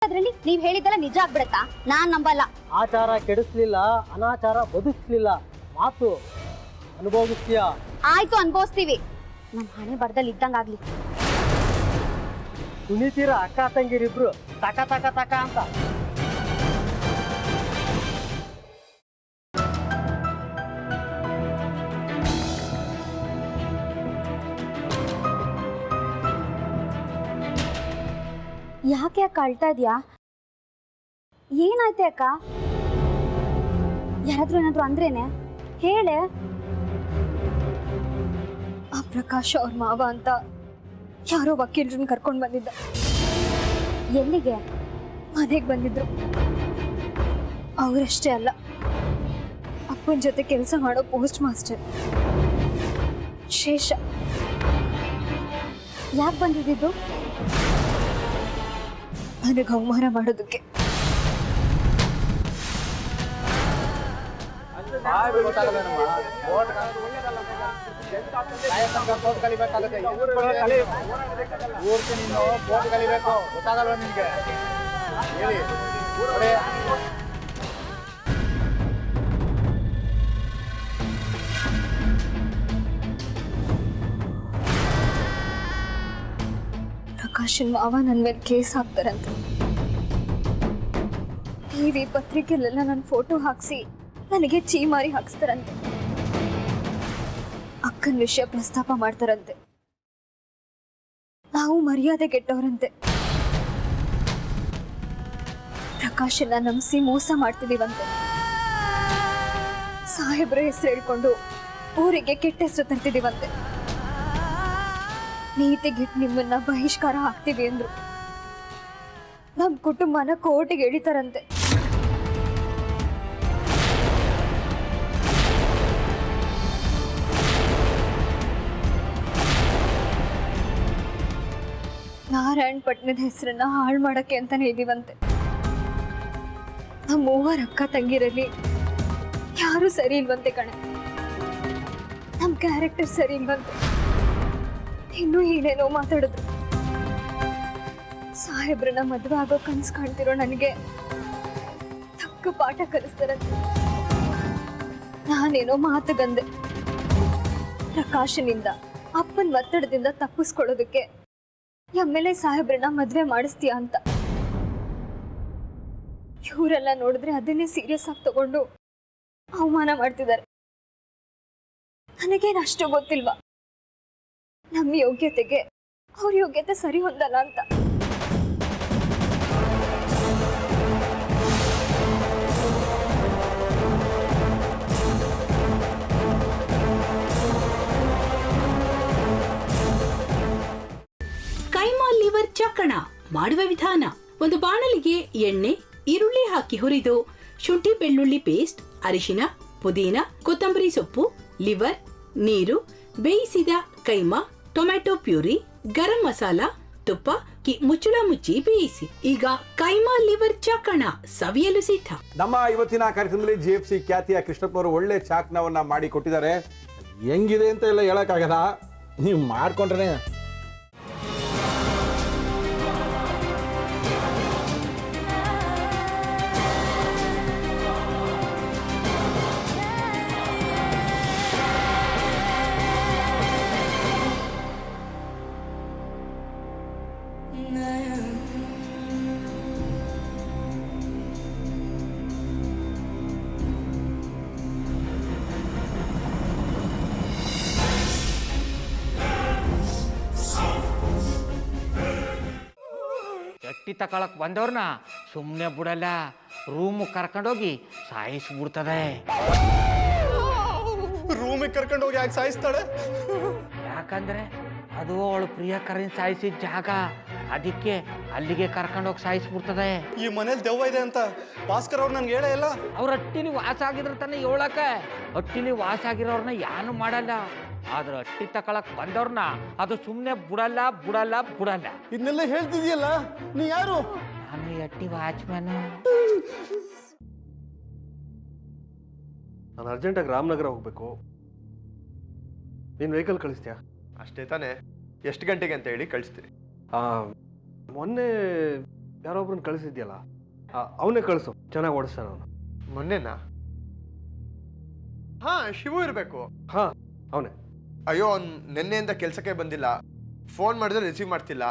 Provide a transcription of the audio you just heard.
ಅದ್ರಲ್ಲಿ ನೀವ್ ಹೇಳಿದ್ದೆಲ್ಲ ನಿಜ ಆಗ್ಬಿಡತ್ತಾ? ನಾನ್ ನಂಬಲ್ಲ. ಆಚಾರ ಕೆಡಿಸ್ಲಿಲ್ಲ, ಅನಾಚಾರ ಬದುಕಿಸ್ಲಿಲ್ಲ, ಮಾತು ಅನುಭವಿಸ್ತೀಯ. ಆಯ್ತು, ಅನ್ಭವಿಸ್ತೀವಿ. ನಮ್ ಹಣೆ ಬರ್ದಲ್ಲಿ ಇದ್ದಂಗಾಗ್ಲಿ. ಕುಣಿತೀರ ಅಕ್ಕ ತಂಗಿರಿಬ್ರು ತಕ ತಕ ತಕ ಅಂತ. ಯಾಕೆ ಅಕ್ಕ ಅಳ್ತಾ ಇದ್ಯಾ? ಏನಾಯ್ತೆ ಅಕ್ಕ? ಯಾರಾದ್ರೂ ಏನಾದ್ರು ಅಂದ್ರೇನೆ ಹೇಳೆ. ಆ ಪ್ರಕಾಶ್ ಅವ್ರ ಮಾವ ಅಂತ ಯಾರೋ ವಕೀಲರನ್ನ ಕರ್ಕೊಂಡು ಬಂದಿದ್ದ. ಎಲ್ಲಿಗೆ? ಮನೆಗೆ ಬಂದಿದ್ರು. ಅವರಷ್ಟೇ ಅಲ್ಲ, ಅಪ್ಪನ ಜೊತೆ ಕೆಲಸ ಮಾಡೋ ಪೋಸ್ಟ್ ಮಾಸ್ಟರ್ ಶೇಷ. ಯಾಕೆ ಬಂದಿದ್ದು? ನನಗೆ ಅವಮಾನ ಮಾಡೋದಕ್ಕೆ. ಗೊತ್ತಾಗಲ್ವ ನಿಮ್ಗೆ? ಪ್ರಕಾಶನ್ ಮಾವ ನನ್ನ ಮೇಲೆ ಕೇಸ್ ಹಾಕ್ತಾರಂತೆ. ಟಿವಿ ಪತ್ರಿಕೆಲೆಲ್ಲ ನನ್ನ ಫೋಟೋ ಹಾಕ್ಸಿ ನನಗೆ ಚೀಮಾರಿ ಹಾಕ್ಸ್ತಾರಂತೆ. ಅಕ್ಕನ ವಿಷಯ ಪ್ರಸ್ತಾಪ ಮಾಡ್ತಾರಂತೆ. ನಾವು ಮರ್ಯಾದೆ ಕೆಟ್ಟವರಂತೆ. ಪ್ರಕಾಶನ್ನ ನಂಬಿಸಿ ಮೋಸ ಮಾಡ್ತಿದೀವಂತೆ. ಸಾಹೇಬ್ರ ಹೆಸರು ಹೇಳ್ಕೊಂಡು ಊರಿಗೆ ಕೆಟ್ಟ ಹೆಸರು ತರ್ತಿದೀವಂತೆ. ನೀತಿಗಿಟ್ಟು ನಿಮ್ಮನ್ನ ಬಹಿಷ್ಕಾರ ಹಾಕ್ತೀವಿ ಅಂದ್ರು. ನಮ್ ಕುಟುಂಬನ ಕೋರ್ಟಿಗೆ ಎಳಿತಾರಂತೆ. ನಾರಾಯಣ್ ಪಟ್ಟಣದ ಹೆಸರನ್ನ ಹಾಳು ಮಾಡಕ್ಕೆ ಅಂತಾನೆ ಇದೀವಂತೆ. ನಮ್ಮ ಮೂವರ ಅಕ್ಕ ತಂಗಿರಲ್ಲಿ ಯಾರು ಸರಿ ಇಲ್ವಂತೆ ಕಣೆ. ನಮ್ ಕ್ಯಾರೆಕ್ಟರ್ ಸರಿ ಇಲ್ವಂತೆ. ಇನ್ನೂ ಏನೇನೋ ಮಾತಾಡಿದ್ರು. ಸಾಹೇಬ್ರನ್ನ ಮದುವೆ ಆಗೋ ಕನ್ಸು ಕಾಣ್ತಿರೋ ನನಗೆ ತಕ್ಕ ಪಾಠ ಕಲಿಸ್ತಾರಂತೆ. ನಾನೇನೋ ಮಾತುಗಂದೆ. ಪ್ರಕಾಶನಿಂದ ಅಪ್ಪನ ಒತ್ತಡದಿಂದ ತಪ್ಪಿಸ್ಕೊಳ್ಳೋದಕ್ಕೆ ಎಮ್ಮೆಲೆ ಸಾಹೇಬ್ರನ್ನ ಮದುವೆ ಮಾಡಿಸ್ತೀಯ ಅಂತ. ಇವರೆಲ್ಲ ನೋಡಿದ್ರೆ ಅದನ್ನೇ ಸೀರಿಯಸ್ ಆಗಿ ತಗೊಂಡು ಅವಮಾನ ಮಾಡ್ತಿದ್ದಾರೆ. ನನಗೇನು ಅಷ್ಟು ಗೊತ್ತಿಲ್ವಾ ನಮ್ಮ ಯೋಗ್ಯತೆಗೆ ಅವ್ರ ಯೋಗ್ಯತೆ ಸರಿ ಹೊಂದಲ್ಲ ಅಂತ. ಕೈಮಾ ಲಿವರ್ ಚಕ್ಕಣ ಮಾಡುವ ವಿಧಾನ: ಒಂದು ಬಾಣಲಿಗೆ ಎಣ್ಣೆ, ಈರುಳ್ಳಿ ಹಾಕಿ ಹುರಿದು ಶುಂಠಿ ಬೆಳ್ಳುಳ್ಳಿ ಪೇಸ್ಟ್, ಅರಿಶಿನ, ಪುದೀನ, ಕೊತ್ತಂಬರಿ ಸೊಪ್ಪು, ಲಿವರ್, ನೀರು, ಬೇಯಿಸಿದ ಕೈಮಾ, ಟೊಮ್ಯಾಟೊ ಪ್ಯೂರಿ, ಗರಂ ಮಸಾಲ, ತುಪ್ಪ ಮುಚ್ಚಳ ಮುಚ್ಚಿ ಬೇಯಿಸಿ. ಈಗ ಕೈಮಾ ಲಿವರ್ ಚಾಕಣ ಸವಿಯಲು ಸಿದ್ಧ. ನಮ್ಮ ಇವತ್ತಿನ ಕಾರ್ಯಕ್ರಮದಲ್ಲಿ GFC ಖ್ಯಾತಿಯ ಕೃಷ್ಣಪ್ಪನವರು ಒಳ್ಳೆ ಚಾಕ್ನವನ್ನ ಮಾಡಿ ಕೊಟ್ಟಿದ್ದಾರೆ. ಹೆಂಗಿದೆ ಅಂತ ಎಲ್ಲ ಹೇಳಕ್ಕಾಗಲ್ಲ, ನೀವು ಮಾಡ್ಕೊಂಡ್ರೆ. ಎಟ್ಟಿ ತಕೊಳಕ್ ಬಂದವ್ರನ್ನ ಸುಮ್ಮನೆ ಬಿಡಲ್ಲ, ರೂಮ್ ಕರ್ಕೊಂಡೋಗಿ ಸಾಯಿಸ್ಬಿಡ್ತದೆ. ರೂಮಿಗೆ ಕರ್ಕೊಂಡೋಗಿ ಯಾಕೆ ಸಾಯಿಸ್ತಾಳೆ? ಯಾಕಂದ್ರೆ ಅದು ಅವಳು ಪ್ರಿಯಕರನ್ ಸಾಯಿಸಿದ ಜಾಗ, ಅದಕ್ಕೆ ಅಲ್ಲಿಗೆ ಕರ್ಕೊಂಡೋಗಿ ಸಾಯಿಸ್ಬಿಡ್ತದೆ. ಈ ಮನೇಲಿ ದೆವ್ವ ಇದೆ ಅಂತ ಭಾಸ್ಕರ್ ಅವ್ರು ನನ್ಗೆ ಹೇಳೇ ಇಲ್ಲ. ಅವ್ರ ಹಟ್ಟಿಲಿ ವಾಸ ಆಗಿದ್ರ ತಾನೆ ಹೇಳಕ. ಹಟ್ಟಿಲಿ ವಾಸ ಆಗಿರೋರ್ನ ಯಾನು ಮಾಡಲ್ಲ, ಆದ್ರೆ ಹಟ್ಟಿ ತಕೊಳಕ್ ಬಂದವ್ರನ್ನ ಅದು ಸುಮ್ಮನೆ ಬಿಡಲ್ಲ ಬಿಡಲ್ಲ ಬಿಡಲ್ಲ. ಇದನ್ನೆಲ್ಲ ಹೇಳ್ತಿದ್ಯಲ್ಲ, ನೀ ಯಾರು? ನಾನು ಹಟ್ಟಿ ವಾಚ್ಮ್ಯಾನು. ನಾನು ಅರ್ಜೆಂಟಾಗಿ ರಾಮನಗರ ಹೋಗ್ಬೇಕು. ನೀನು ವೆಹಿಕಲ್ ಕಳಿಸ್ತೀಯಾ? ಅಷ್ಟೇ ತಾನೇ, ಎಷ್ಟು ಗಂಟೆಗೆ ಅಂತ ಹೇಳಿ ಕಳಿಸ್ತೀನಿ. ಮೊನ್ನೆ ಯಾರೊಬ್ರನ್ನ ಕಳಿಸಿದ್ಯಲ್ಲ ಅವನೇ ಕಳಿಸು, ಚೆನ್ನಾಗಿ ಓಡಿಸ್ತಾನ ಅವನು. ಮೊನ್ನೆನಾ? ಹಾ, ಶಿವು ಇರಬೇಕು. ಹಾ, ಅವನೇ. ಅಯ್ಯೋ, ಅವ್ನು ನಿನ್ನೆಯಿಂದ ಕೆಲಸಕ್ಕೆ ಬಂದಿಲ್ಲ. ಫೋನ್ ಮಾಡಿದ್ರೆ ರಿಸೀವ್ ಮಾಡ್ತಿಲ್ಲ.